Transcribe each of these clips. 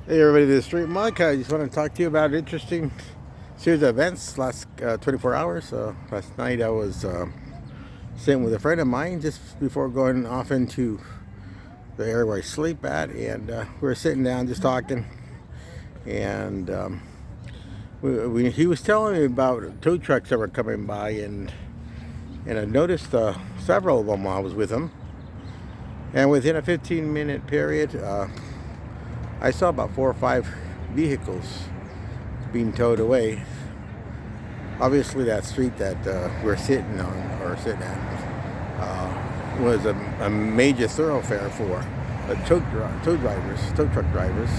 Hey everybody, this is Street Mike. I just want to talk to you about an interesting series of events last 24 hours. Last night I was sitting with a friend of mine just before going off into the area where I sleep at, and we were sitting down just talking, and he was telling me about tow trucks that were coming by, and I noticed several of them while I was with him, and within a 15-minute period, I saw about 4 or 5 vehicles being towed away. Obviously, that street that we're sitting on or sitting at was a major thoroughfare for the tow truck drivers.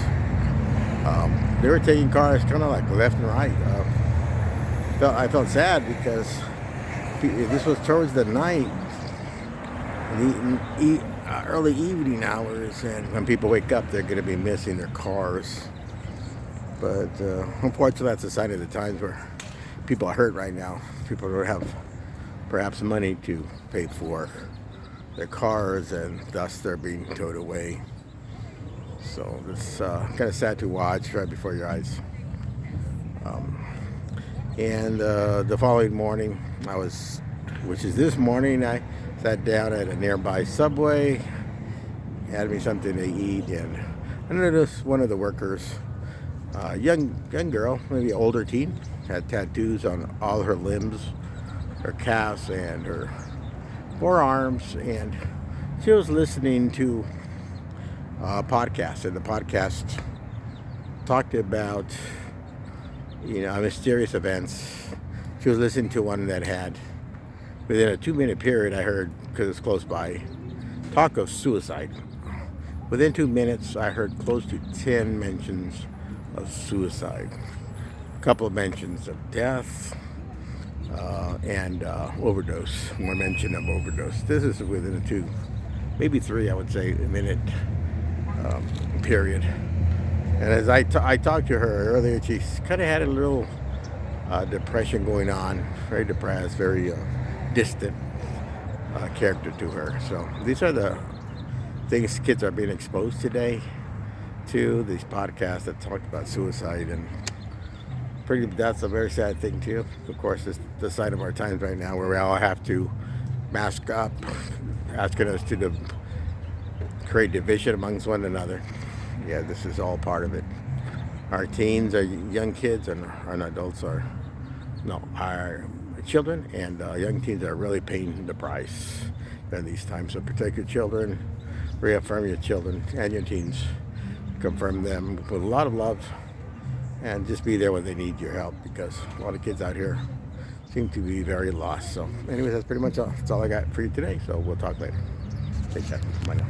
They were taking cars kind of like left and right. I felt sad because this was towards the night, early evening hours, and when people wake up, they're going to be missing their cars. But unfortunately, that's a sign of the times where people are hurt right now. People don't have perhaps money to pay for their cars, and thus they're being towed away. So it's kind of sad to watch right before your eyes. And the following morning, which is this morning, I sat down at a nearby Subway, had me something to eat, and I noticed one of the workers, young girl, maybe older teen, had tattoos on all her limbs, her calves and her forearms, and she was listening to a podcast, and the podcast talked about mysterious events. She was listening to one that had, within a 2-minute period, I heard, because it's close by, talk of suicide. Within 2 minutes, I heard close to 10 mentions of suicide. A couple of mentions of death and overdose. One mention of overdose. This is within a 2, maybe 3, I would say, minute period. And as I talked to her earlier, she kind of had a little depression going on, very depressed, very distant character to her. So these are the things kids are being exposed today to, these podcasts that talk about suicide, and that's a very sad thing too. Of course, it's the sign of our times right now, where we all have to mask up, asking us to create division amongst one another. Yeah, this is all part of it. Our teens, our young kids, and our adults our children and young teens are really paying the price in these times. So protect your children, reaffirm your children and your teens, confirm them with a lot of love, and just be there when they need your help, because a lot of kids out here seem to be very lost. So anyways, that's pretty much all. That's all I got for you today. So we'll talk later. Take care. Bye now.